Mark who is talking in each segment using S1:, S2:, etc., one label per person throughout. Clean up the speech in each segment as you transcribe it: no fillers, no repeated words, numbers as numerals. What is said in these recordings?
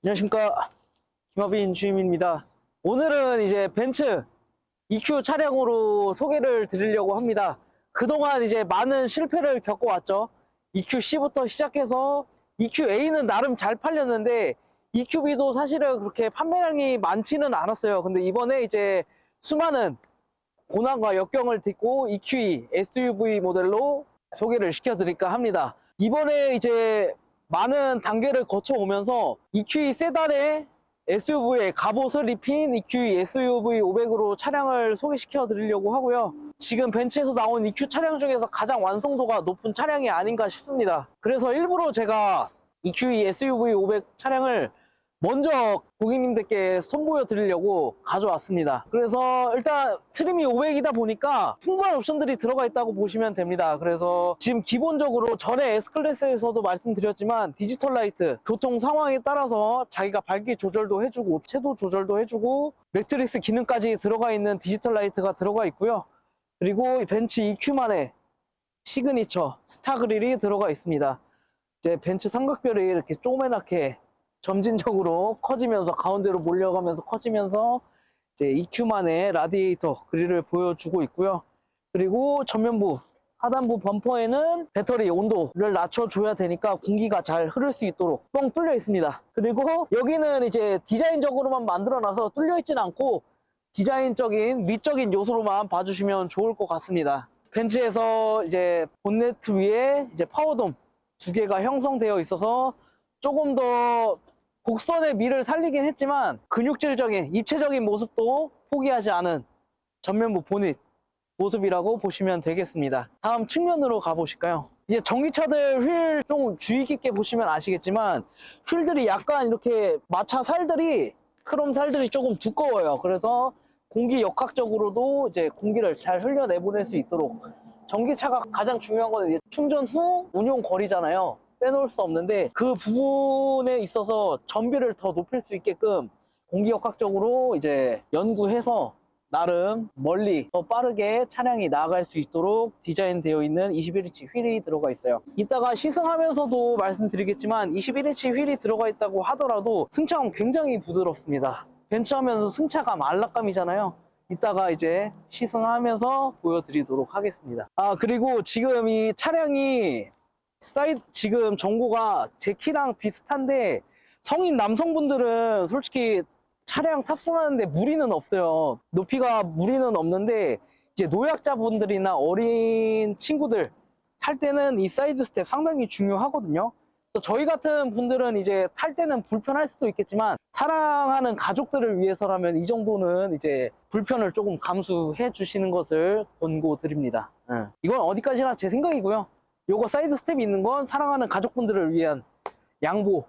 S1: 안녕하십니까, 김어빈 주임입니다. 오늘은 이제 벤츠 EQ 차량으로 소개를 드리려고 합니다. 그동안 이제 많은 실패를 겪어왔죠. EQC부터 시작해서 EQA는 나름 잘 팔렸는데 EQB도 사실은 그렇게 판매량이 많지는 않았어요. 근데 이번에 이제 수많은 고난과 역경을 딛고 EQE SUV 모델로 소개를 시켜드릴까 합니다. 이번에 이제 많은 단계를 거쳐오면서 EQE 세단에 SUV에 갑옷을 입힌 EQE SUV 500으로 차량을 소개시켜 드리려고 하고요. 지금 벤츠에서 나온 EQ 차량 중에서 가장 완성도가 높은 차량이 아닌가 싶습니다. 그래서 일부러 제가 EQE SUV 500 차량을 먼저 고객님들께 선보여 드리려고 가져왔습니다. 그래서 일단 트림이 500이다 보니까 풍부한 옵션들이 들어가 있다고 보시면 됩니다. 그래서 지금 기본적으로 전에 S클래스에서도 말씀드렸지만 디지털 라이트, 교통 상황에 따라서 자기가 밝기 조절도 해주고 채도 조절도 해주고 매트리스 기능까지 들어가 있는 디지털 라이트가 들어가 있고요. 그리고 벤츠 EQ만의 시그니처 스타 그릴이 들어가 있습니다. 이제 벤츠 삼각별이 이렇게 조그맣게 점진적으로 커지면서 가운데로 몰려가면서 커지면서 이제 EQ만의 라디에이터 그릴을 보여주고 있고요. 그리고 전면부 하단부 범퍼에는 배터리 온도를 낮춰줘야 되니까 공기가 잘 흐를 수 있도록 뻥 뚫려 있습니다. 그리고 여기는 이제 디자인적으로만 만들어놔서 뚫려 있진 않고 디자인적인 미적인 요소로만 봐주시면 좋을 것 같습니다. 벤츠에서 이제 본네트 위에 이제 파워돔 두 개가 형성되어 있어서 조금 더 곡선의 미를 살리긴 했지만 근육질적인 입체적인 모습도 포기하지 않은 전면부 보닛 모습이라고 보시면 되겠습니다. 다음 측면으로 가보실까요? 이제 전기차들 휠 좀 주의 깊게 보시면 아시겠지만 휠들이 약간 이렇게 마차 살들이 크롬 살들이 조금 두꺼워요. 그래서 공기 역학적으로도 이제 공기를 잘 흘려내보낼 수 있도록 전기차가 가장 중요한 건 이제 충전 후 운용 거리잖아요. 빼놓을 수 없는데 그 부분에 있어서 전비를 더 높일 수 있게끔 공기역학적으로 이제 연구해서 나름 멀리 더 빠르게 차량이 나아갈 수 있도록 디자인되어 있는 21인치 휠이 들어가 있어요. 이따가 시승하면서도 말씀드리겠지만 21인치 휠이 들어가 있다고 하더라도 승차감 굉장히 부드럽습니다. 벤츠 하면서 승차감 안락감이잖아요. 이따가 이제 시승하면서 보여드리도록 하겠습니다. 그리고 지금 이 차량이 사이즈 지금 전고가 제 키랑 비슷한데 성인 남성분들은 솔직히 차량 탑승하는데 무리는 없어요. 높이가 무리는 없는데 이제 노약자분들이나 어린 친구들 탈 때는 이 사이드 스텝 상당히 중요하거든요. 저희 같은 분들은 이제 탈 때는 불편할 수도 있겠지만 사랑하는 가족들을 위해서라면 이 정도는 이제 불편을 조금 감수해 주시는 것을 권고드립니다. 이건 어디까지나 제 생각이고요. 요거 사이드 스텝이 있는 건 사랑하는 가족분들을 위한 양보,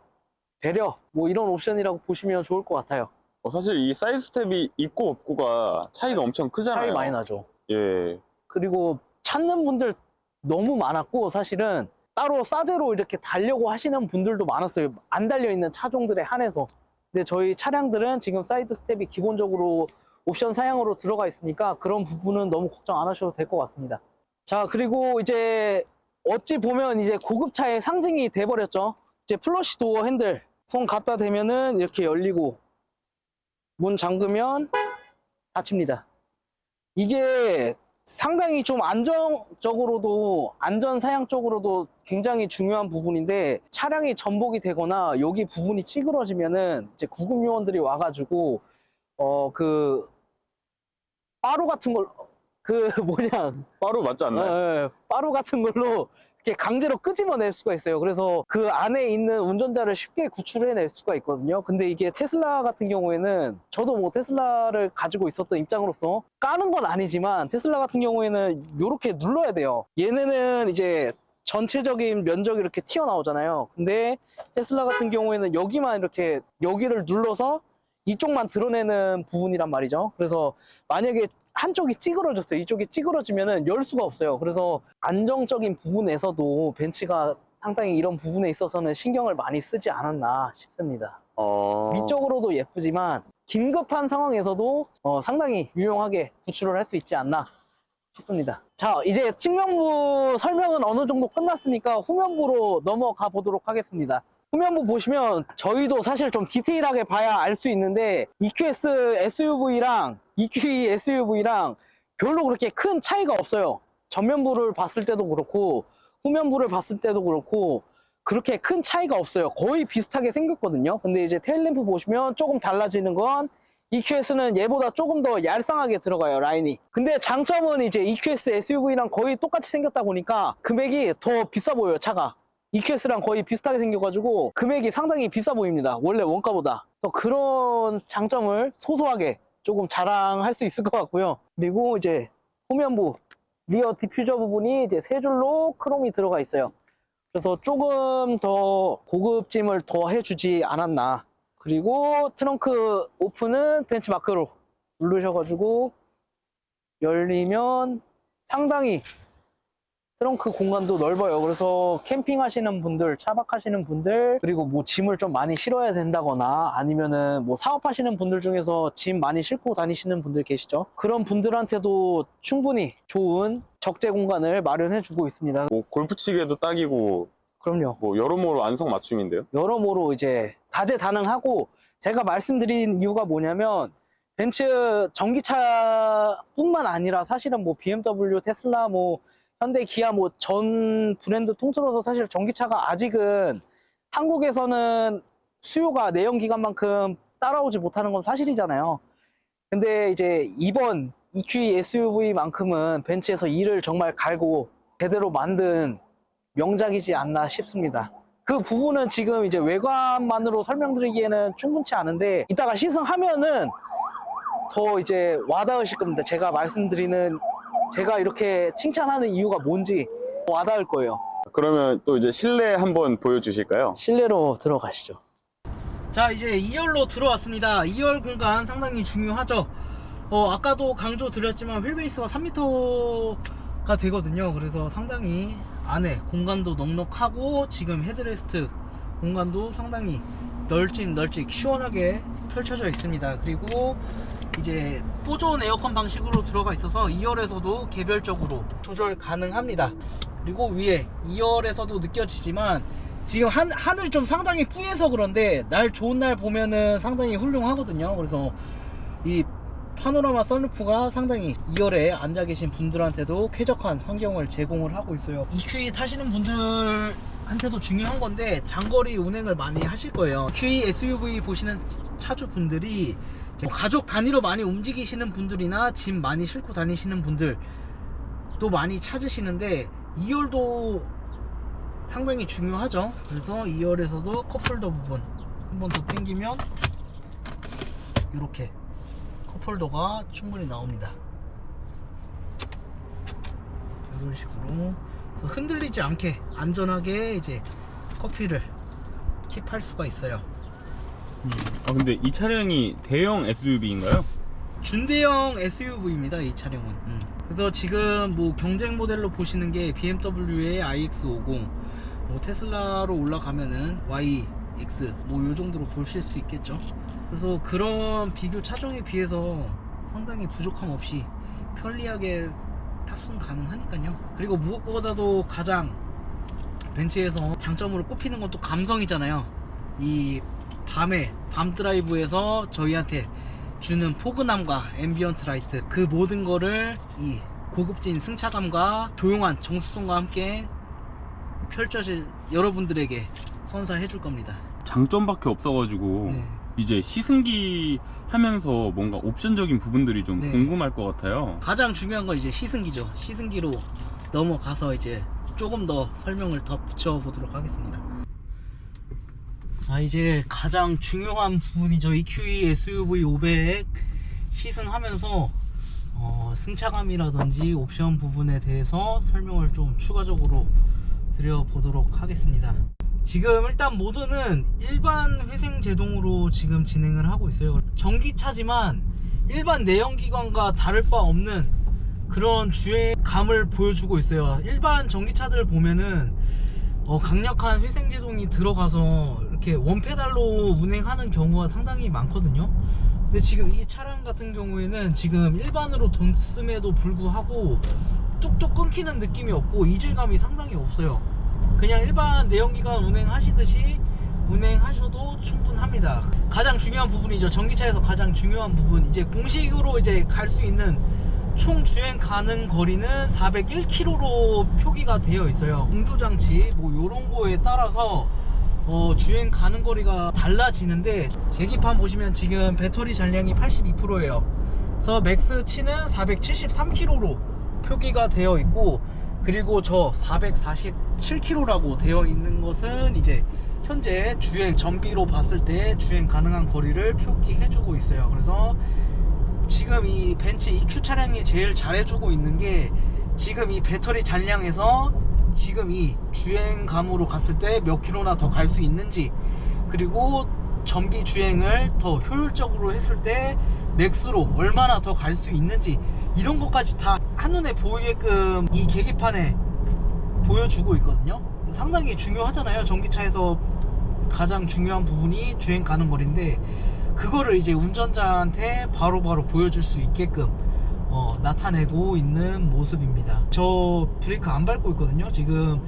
S1: 배려 뭐 이런 옵션이라고 보시면 좋을 것 같아요.
S2: 사실 이 사이드 스텝이 있고 없고가 차이가 엄청 크잖아요.
S1: 차이 많이 나죠.
S2: 예.
S1: 그리고 찾는 분들 너무 많았고 사실은 따로 싸제로 이렇게 달려고 하시는 분들도 많았어요. 안 달려있는 차종들에 한해서. 근데 저희 차량들은 지금 사이드 스텝이 기본적으로 옵션 사양으로 들어가 있으니까 그런 부분은 너무 걱정 안 하셔도 될 것 같습니다. 자, 그리고 이제 어찌 보면 이제 고급차의 상징이 돼버렸죠. 이제 플러시 도어 핸들 손 갖다 대면은 이렇게 열리고 문 잠그면 닫힙니다. 이게 상당히 좀 안정적으로도 안전 사양적으로도 굉장히 중요한 부분인데 차량이 전복이 되거나 여기 부분이 찌그러지면은 이제 구급 요원들이 와가지고 그 빠루 같은 걸
S2: 바로 맞지 않나요?
S1: 빠루 같은 걸로 이렇게 강제로 끄집어낼 수가 있어요. 그래서 그 안에 있는 운전자를 쉽게 구출해낼 수가 있거든요. 근데 이게 테슬라 같은 경우에는 저도 뭐 테슬라를 가지고 있었던 입장으로서 까는 건 아니지만 테슬라 같은 경우에는 이렇게 눌러야 돼요. 얘네는 이제 전체적인 면적이 이렇게 튀어나오잖아요. 근데 테슬라 같은 경우에는 여기만 이렇게 여기를 눌러서 이쪽만 드러내는 부분이란 말이죠. 그래서 만약에 한쪽이 찌그러졌어요. 이쪽이 찌그러지면은 열 수가 없어요. 그래서 안정적인 부분에서도 벤츠가 상당히 이런 부분에 있어서는 신경을 많이 쓰지 않았나 싶습니다. 미적으로도 예쁘지만 긴급한 상황에서도 상당히 유용하게 구출을 할 수 있지 않나 싶습니다. 자, 이제 측면부 설명은 어느 정도 끝났으니까 후면부로 넘어가 보도록 하겠습니다. 후면부 보시면 저희도 사실 좀 디테일하게 봐야 알 수 있는데 EQS SUV랑 EQE SUV랑 별로 그렇게 큰 차이가 없어요. 전면부를 봤을 때도 그렇고 후면부를 봤을 때도 그렇고 그렇게 큰 차이가 없어요. 거의 비슷하게 생겼거든요. 근데 이제 테일램프 보시면 조금 달라지는 건 EQS는 얘보다 조금 더 얄쌍하게 들어가요, 라인이. 근데 장점은 이제 EQS SUV랑 거의 똑같이 생겼다 보니까 금액이 더 비싸 보여요, 차가. EQS랑 거의 비슷하게 생겨가지고 금액이 상당히 비싸 보입니다, 원래 원가보다. 그래서 그런 장점을 소소하게 조금 자랑할 수 있을 것 같고요. 그리고 이제 후면부 리어 디퓨저 부분이 이제 세 줄로 크롬이 들어가 있어요. 그래서 조금 더 고급짐을 더 해주지 않았나. 그리고 트렁크 오픈은 벤치마크로 누르셔가지고 열리면 상당히 트렁크 공간도 넓어요. 그래서 캠핑 하시는 분들, 차박 하시는 분들, 그리고 뭐 짐을 좀 많이 실어야 된다거나 아니면은 뭐 사업하시는 분들 중에서 짐 많이 싣고 다니시는 분들 계시죠? 그런 분들한테도 충분히 좋은 적재 공간을 마련해 주고 있습니다.
S2: 뭐 골프 치기에도 딱이고
S1: 그럼요.
S2: 뭐 여러모로 안성맞춤인데요.
S1: 여러모로 이제 다재다능하고, 제가 말씀드린 이유가 뭐냐면 벤츠 전기차뿐만 아니라 사실은 뭐 BMW, 테슬라, 뭐 현대, 기아 뭐 전 브랜드 통틀어서 사실 전기차가 아직은 한국에서는 수요가 내연기관만큼 따라오지 못하는 건 사실이잖아요. 근데 이제 이번 EQE SUV만큼은 벤츠에서 이를 정말 갈고 제대로 만든 명작이지 않나 싶습니다. 그 부분은 지금 이제 외관만으로 설명드리기에는 충분치 않은데 이따가 시승하면은 더 이제 와닿으실 겁니다. 제가 이렇게 칭찬하는 이유가 뭔지 와닿을 거예요.
S2: 그러면 또 이제 실내 한번 보여주실까요?
S1: 실내로 들어가시죠. 자, 이제 2열로 들어왔습니다. 2열 공간 상당히 중요하죠. 아까도 강조 드렸지만 휠베이스가 3m가 되거든요. 그래서 상당히 안에 공간도 넉넉하고 지금 헤드레스트 공간도 상당히 널찍 시원하게 펼쳐져 있습니다. 그리고 이제 4존 에어컨 방식으로 들어가 있어서 2열에서도 개별적으로 조절 가능합니다. 그리고 위에 2열에서도 느껴지지만 지금 하늘이 좀 상당히 뿌해서 그런데 날 좋은 날 보면은 상당히 훌륭하거든요. 그래서 이 파노라마 선루프가 상당히 2열에 앉아 계신 분들한테도 쾌적한 환경을 제공을 하고 있어요. EQE 타시는 분들한테도 중요한 건데 장거리 운행을 많이 하실 거예요. EQE SUV 보시는 차주 분들이 가족 단위로 많이 움직이시는 분들이나 짐 많이 싣고 다니시는 분들도 많이 찾으시는데 2열도 상당히 중요하죠. 그래서 2열에서도 컵홀더 부분 한 번 더 당기면 이렇게 컵홀더가 충분히 나옵니다. 이런 식으로 흔들리지 않게 안전하게 이제 커피를 킵할 수가 있어요.
S3: 근데 이 차량이 대형 SUV인가요?
S1: 준대형 SUV입니다, 이 차량은. 그래서 지금 뭐 경쟁 모델로 보시는 게 BMW의 iX50, 뭐 테슬라로 올라가면은 YX 뭐 요 정도로 보실 수 있겠죠. 그래서 그런 비교 차종에 비해서 상당히 부족함 없이 편리하게 탑승 가능하니까요. 그리고 무엇보다도 가장 벤츠에서 장점으로 꼽히는 건 또 감성이잖아요. 이 밤 드라이브에서 저희한테 주는 포근함과 앰비언트 라이트, 그 모든 거를 이 고급진 승차감과 조용한 정수성과 함께 펼쳐질 여러분들에게 선사해 줄 겁니다.
S3: 장점밖에 없어가지고
S1: 네.
S3: 이제 시승기 하면서 뭔가 옵션적인 부분들이 좀
S1: 네.
S3: 궁금할 것 같아요.
S1: 가장 중요한 건 이제 시승기죠. 시승기로 넘어가서 이제 조금 더 설명을 더 붙여보도록 하겠습니다. 자, 이제 가장 중요한 부분이죠. EQE SUV 500 시승하면서 승차감이라든지 옵션 부분에 대해서 설명을 좀 추가적으로 드려보도록 하겠습니다. 지금 일단 모드는 일반 회생 제동으로 지금 진행을 하고 있어요. 전기차지만 일반 내연기관과 다를 바 없는 그런 주행감을 보여주고 있어요. 일반 전기차들 보면은 강력한 회생 제동이 들어가서 이렇게 원페달로 운행하는 경우가 상당히 많거든요. 근데 지금 이 차량 같은 경우에는 지금 일반으로 뒀음에도 불구하고 쪽쪽 끊기는 느낌이 없고 이질감이 상당히 없어요. 그냥 일반 내연기관 운행하시듯이 운행하셔도 충분합니다. 가장 중요한 부분이죠. 전기차에서 가장 중요한 부분, 이제 공식으로 이제 갈 수 있는 총 주행 가능 거리는 401km로 표기가 되어 있어요. 공조장치 뭐 요런 거에 따라서 주행 가능 거리가 달라지는데, 계기판 보시면 지금 배터리 잔량이 82%예요. 그래서 맥스치는 473km로 표기가 되어 있고, 그리고 저 447km라고 되어 있는 것은 이제 현재 주행 전비로 봤을 때 주행 가능한 거리를 표기해주고 있어요. 그래서 지금 이 벤츠 EQ 차량이 제일 잘해주고 있는 게, 지금 이 배터리 잔량에서 지금 이 주행감으로 갔을 때 몇 킬로나 더 갈 수 있는지, 그리고 전비 주행을 더 효율적으로 했을 때 맥스로 얼마나 더 갈 수 있는지, 이런 것까지 다 한눈에 보이게끔 이 계기판에 보여주고 있거든요. 상당히 중요하잖아요. 전기차에서 가장 중요한 부분이 주행 가능 거리인데, 그거를 이제 운전자한테 바로바로 보여줄 수 있게끔 나타내고 있는 모습입니다. 저 브레이크 안 밟고 있거든요. 지금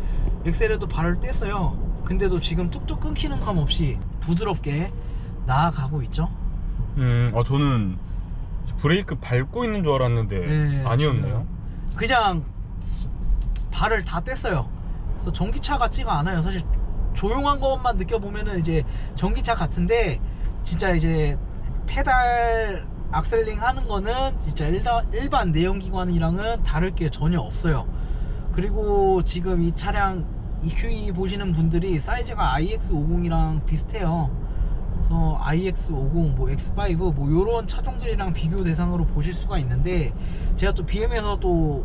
S1: 엑셀에도 발을 뗐어요. 근데도 지금 뚝뚝 끊기는 감 없이 부드럽게 나아가고 있죠.
S3: 저는 브레이크 밟고 있는 줄 알았는데
S1: 네,
S3: 아니었네요.
S1: 그냥 발을 다 뗐어요. 그래서 전기차 같지가 않아요. 사실 조용한 것만 느껴보면은 이제 전기차 같은데, 진짜 이제 페달 악셀링 하는 거는 진짜 일반 내연기관이랑은 다를 게 전혀 없어요. 그리고 지금 이 차량 EQE 보시는 분들이 사이즈가 iX50이랑 비슷해요. 그래서 iX50, 뭐 X5 뭐 요런 차종들이랑 비교 대상으로 보실 수가 있는데, 제가 또 BM에서 또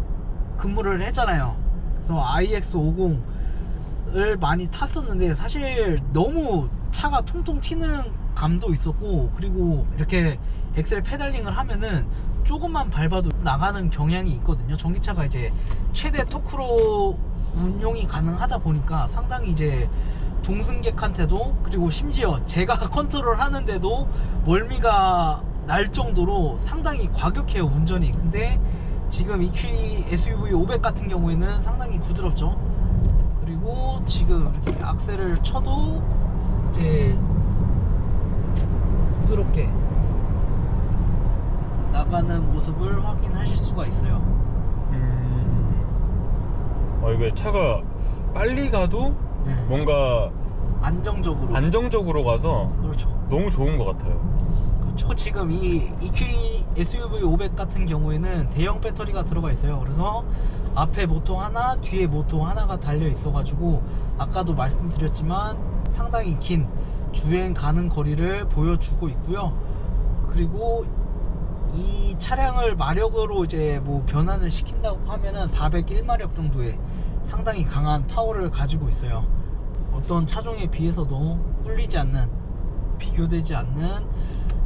S1: 근무를 했잖아요. 그래서 iX50을 많이 탔었는데, 사실 너무 차가 통통 튀는 감도 있었고, 그리고 이렇게 엑셀 페달링을 하면은 조금만 밟아도 나가는 경향이 있거든요. 전기차가 이제 최대 토크로 운용이 가능하다 보니까 상당히 이제 동승객한테도, 그리고 심지어 제가 컨트롤 하는데도 멀미가 날 정도로 상당히 과격해요, 운전이. 근데 지금 EQE SUV 500 같은 경우에는 상당히 부드럽죠. 그리고 지금 이렇게 악셀을 쳐도 이제 부드럽게 나가는 모습을 확인하실 수가 있어요.
S3: 이게 차가 빨리 가도
S1: 네.
S3: 뭔가
S1: 안정적으로
S3: 가서
S1: 그렇죠.
S3: 너무 좋은 것 같아요.
S1: 그렇죠. 지금 이 EQE SUV 500 같은 경우에는 대형 배터리가 들어가 있어요. 그래서 앞에 모터 하나, 뒤에 모터 하나가 달려 있어 가지고 아까도 말씀드렸지만 상당히 긴 주행 가능 거리를 보여주고 있고요. 그리고 이 차량을 마력으로 이제 뭐 변환을 시킨다고 하면은 401마력 정도의 상당히 강한 파워를 가지고 있어요. 어떤 차종에 비해서도 꿀리지 않는, 비교되지 않는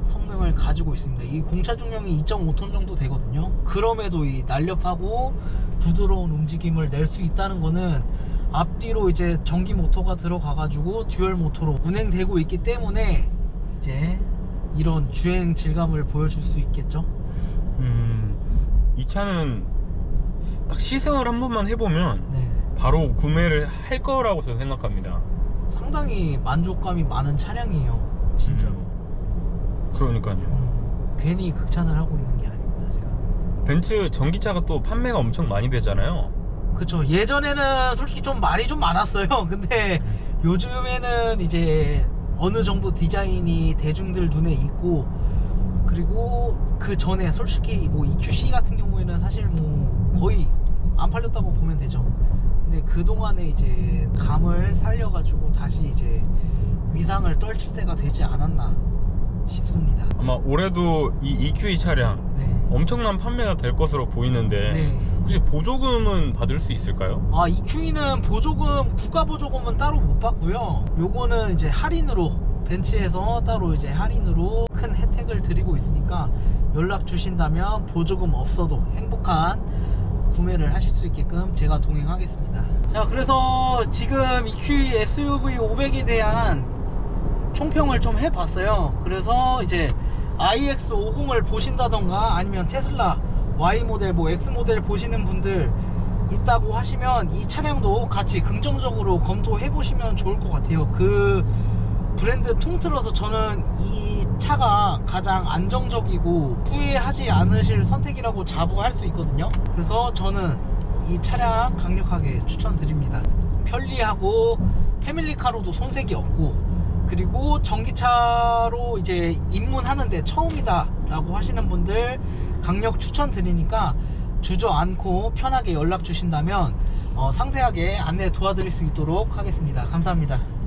S1: 성능을 가지고 있습니다. 이 공차 중량이 2.5톤 정도 되거든요. 그럼에도 이 날렵하고 부드러운 움직임을 낼 수 있다는 거는 앞뒤로 이제 전기 모터가 들어가 가지고 듀얼 모터로 운행되고 있기 때문에 이제 이런 주행 질감을 보여줄 수 있겠죠.
S3: 이 차는 딱 시승을 한 번만 해보면
S1: 네.
S3: 바로 구매를 할 거라고 저는 생각합니다.
S1: 상당히 만족감이 많은 차량이에요, 진짜로.
S3: 그러니까요.
S1: 괜히 극찬을 하고 있는 게 아닙니다, 제가.
S3: 벤츠 전기차가 또 판매가 엄청 많이 되잖아요.
S1: 그쵸. 예전에는 솔직히 좀 말이 좀 많았어요. 근데 요즘에는 이제 어느 정도 디자인이 대중들 눈에 있고, 그리고 그 전에 솔직히 뭐 EQC 같은 경우에는 사실 뭐 거의 안 팔렸다고 보면 되죠. 근데 그동안에 이제 감을 살려가지고 다시 이제 위상을 떨칠 때가 되지 않았나 싶습니다.
S3: 아마 올해도 이 EQE 차량
S1: 네.
S3: 엄청난 판매가 될 것으로 보이는데
S1: 네.
S3: 혹시 보조금은 받을 수 있을까요?
S1: 아, EQE는 보조금, 국가 보조금은 따로 못 받고요. 요거는 이제 할인으로, 벤츠에서 따로 이제 할인으로 큰 혜택을 드리고 있으니까 연락 주신다면 보조금 없어도 행복한 구매를 하실 수 있게끔 제가 동행하겠습니다. 자, 그래서 지금 EQE SUV 500에 대한 총평을 좀 해봤어요. 그래서 이제 iX50을 보신다던가 아니면 테슬라 Y모델, 뭐 X모델 보시는 분들 있다고 하시면 이 차량도 같이 긍정적으로 검토해 보시면 좋을 것 같아요. 그 브랜드 통틀어서 저는 이 차가 가장 안정적이고 후회하지 않으실 선택이라고 자부할 수 있거든요. 그래서 저는 이 차량 강력하게 추천드립니다. 편리하고 패밀리카로도 손색이 없고, 그리고 전기차로 이제 입문하는데 처음이다 라고 하시는 분들 강력 추천드리니까 주저앉고 편하게 연락 주신다면 상세하게 안내 도와드릴 수 있도록 하겠습니다. 감사합니다.